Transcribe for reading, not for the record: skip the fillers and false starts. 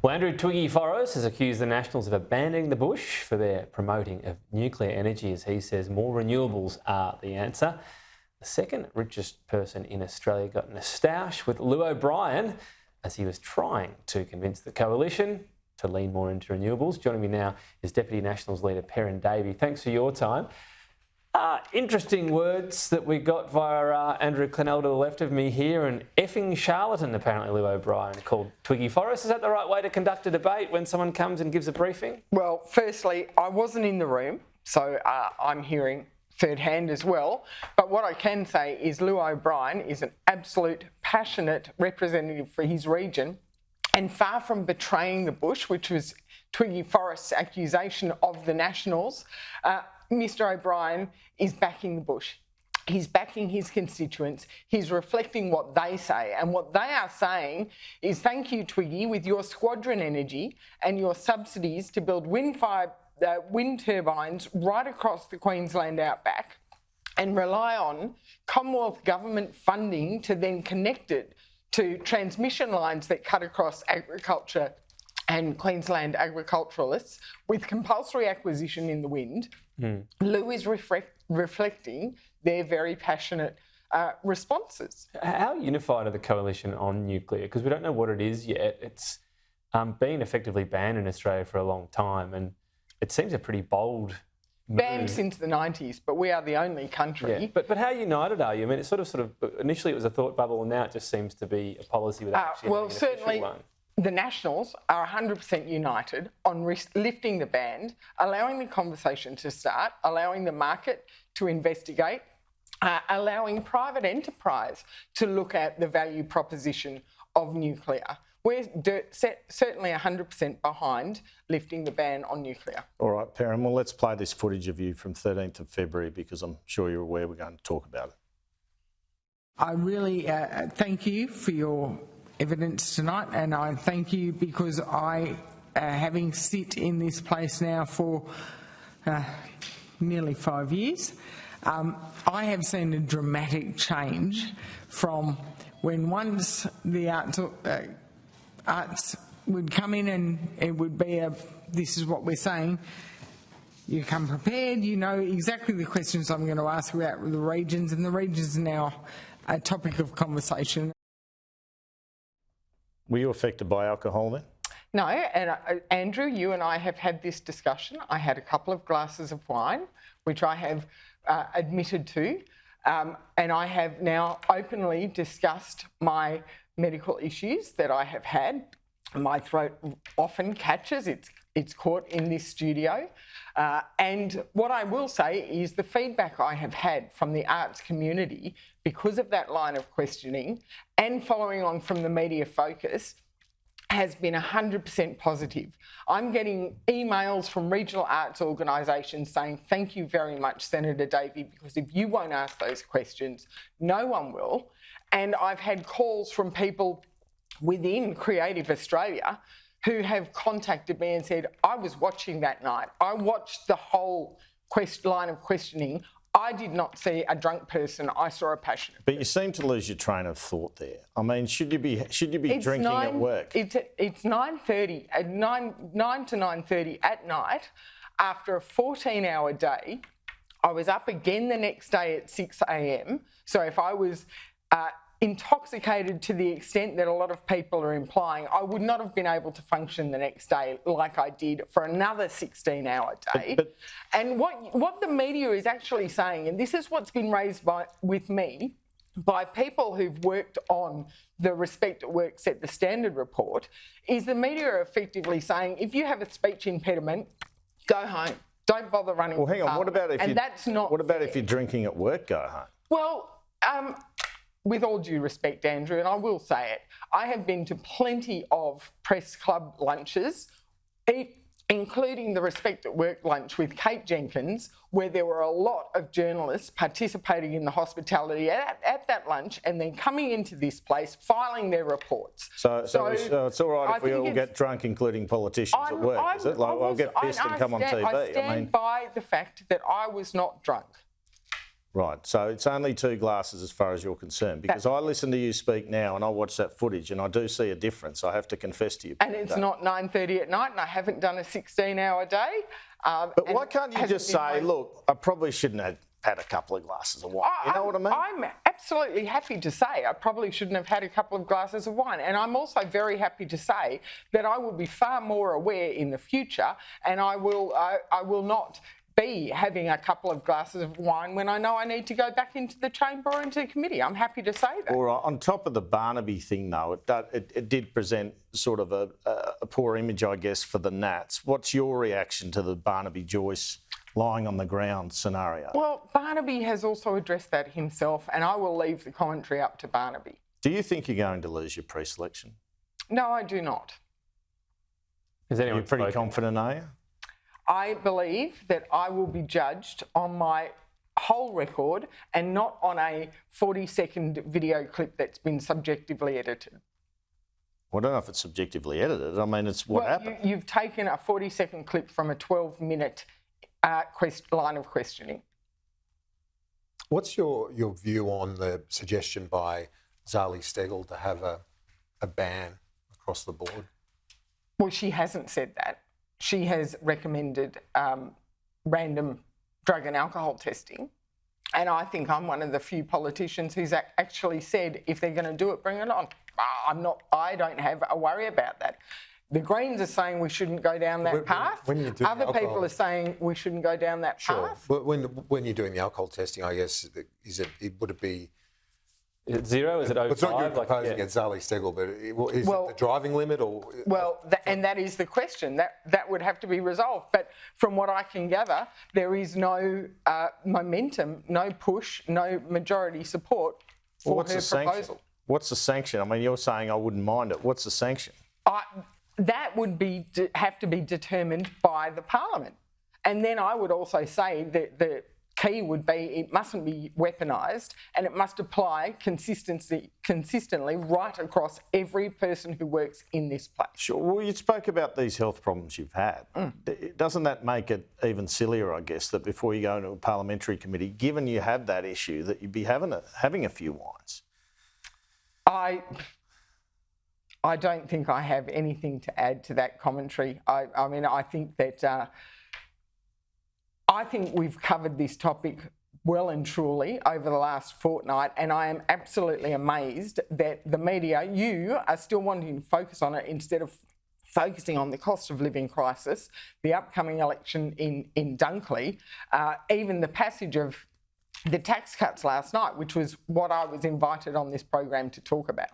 Well, Andrew Twiggy Forrest has accused the Nationals of abandoning the bush for their promoting of nuclear energy, as he says more renewables are the answer. The second richest person in Australia got in a stoush with Llew O'Brien as he was trying to convince the coalition to lean more into renewables. Joining me now is Deputy Nationals Leader Perin Davey. Thanks for your time. Interesting words that we got via Andrew Clennell to the left of me here. An effing charlatan, apparently, Llew O'Brien called Twiggy Forrest. Is that the right way to conduct a debate when someone comes and gives a briefing? Well, firstly, I wasn't in the room, so I'm hearing third hand as well. But what I can say is Llew O'Brien is an absolute passionate representative for his region, and far from betraying the bush, which was Twiggy Forrest's accusation of the Nationals, Mr O'Brien is backing the bush. He's backing his constituents. He's reflecting what they say. And what they are saying is, thank you, Twiggy, with your squadron energy and your subsidies to build wind turbines right across the Queensland outback and rely on Commonwealth government funding to then connect it to transmission lines that cut across agriculture and Queensland agriculturalists with compulsory acquisition in the wind. Llew is reflecting their very passionate responses. How unified are the coalition on nuclear? Because we don't know what it is yet. It's been effectively banned in Australia for a long time, and it seems a pretty bold move. Banned since the 90s, but we are the only country. Yeah. But how united are you? I mean, it's sort of initially it was a thought bubble, and now it just seems to be a policy without actually having an official one. The Nationals are 100% united on lifting the ban, allowing the conversation to start, allowing the market to investigate, allowing private enterprise to look at the value proposition of nuclear. We're certainly 100% behind lifting the ban on nuclear. All right, Perin, well, let's play this footage of you from 13th of February because I'm sure you're aware we're going to talk about it. I really thank you for your evidence tonight, and I thank you because I, having sit in this place now for nearly 5 years, I have seen a dramatic change from when once the arts would come in and it would be this is what we're saying, you come prepared, you know exactly the questions I'm going to ask about the regions, and the regions are now a topic of conversation. Were you affected by alcohol then? No, and Andrew, you and I have had this discussion. I had a couple of glasses of wine, which I have admitted to, and I have now openly discussed my medical issues that I have had. My throat often catches, it's caught in this studio. And what I will say is the feedback I have had from the arts community because of that line of questioning and following on from the media focus has been 100% positive. I'm getting emails from regional arts organisations saying, thank you very much, Senator Davey, because if you won't ask those questions, no one will. And I've had calls from people within Creative Australia who have contacted me and said, I was watching that night. I watched the whole line of questioning. I did not see a drunk person. I saw a passionate person. But you seem to lose your train of thought there. I mean, should you be drinking at work? It's 9:30, at 9 to 9:30 at night after a 14-hour day. I was up again the next day at 6 a.m. So if I was intoxicated to the extent that a lot of people are implying, I would not have been able to function the next day like I did for another 16-hour day. And what the media is actually saying, and this is what's been raised with me by people who've worked on the Respect at Work Set the Standard report, is the media are effectively saying, if you have a speech impediment, go home. Don't bother running. Well, hang on. What about if you're drinking at work? Go home. Well, with all due respect, Andrew, and I will say it, I have been to plenty of press club lunches, including the Respect at Work lunch with Kate Jenkins, where there were a lot of journalists participating in the hospitality at that lunch and then coming into this place, filing their reports. So it's all right if we all get drunk, including politicians at work, is it? Like, I'll get pissed and come on TV. I stand by the fact that I was not drunk. Right, so it's only 2 glasses as far as you're concerned, because I listen to you speak now and I watch that footage and I do see a difference, I have to confess to you. And it's not 9:30 at night and I haven't done a 16-hour day. But why can't you just say, look, I probably shouldn't have had a couple of glasses of wine, you know what I mean? I'm absolutely happy to say I probably shouldn't have had a couple of glasses of wine. And I'm also very happy to say that I will be far more aware in the future, and I will not be having a couple of glasses of wine when I know I need to go back into the chamber or into the committee. I'm happy to say that. All right. On top of the Barnaby thing, though, it did present sort of a poor image, I guess, for the Nats. What's your reaction to the Barnaby-Joyce lying on the ground scenario? Well, Barnaby has also addressed that himself, and I will leave the commentary up to Barnaby. Do you think you're going to lose your pre-selection? No, I do not. Is anyone You're pretty spoken? confident, are you? I believe that I will be judged on my whole record and not on a 40-second video clip that's been subjectively edited. Well, I don't know if it's subjectively edited. I mean, it's what happened. You've taken a 40-second clip from a 12-minute line of questioning. What's your view on the suggestion by Zali Steggall to have a ban across the board? Well, she hasn't said that. She has recommended random drug and alcohol testing. And I think I'm one of the few politicians who's actually said, if they're going to do it, bring it on. I don't have a worry about that. The Greens are saying we shouldn't go down that path. Other people are saying we shouldn't go down that path. Sure. When you're doing the alcohol testing, I guess, would it be... Is it 0? Is it over 5? It's not you proposing at Zali Steggall, but is it the driving limit or... Well, and that is the question. That would have to be resolved. But from what I can gather, there is no momentum, no push, no majority support for her proposal. What's the sanction? I mean, you're saying I wouldn't mind it. What's the sanction? That would have to be determined by the Parliament. And then I would also say that the key would be it mustn't be weaponised and it must apply consistently right across every person who works in this place. Sure. Well, you spoke about these health problems you've had. Doesn't that make it even sillier, I guess, that before you go into a parliamentary committee, given you have that issue, that you'd be having a few wines? I don't think I have anything to add to that commentary. I mean, I think that I think we've covered this topic well and truly over the last fortnight, and I am absolutely amazed that the media, you are still wanting to focus on it instead of focusing on the cost of living crisis, the upcoming election in Dunkley, even the passage of the tax cuts last night, which was what I was invited on this program to talk about.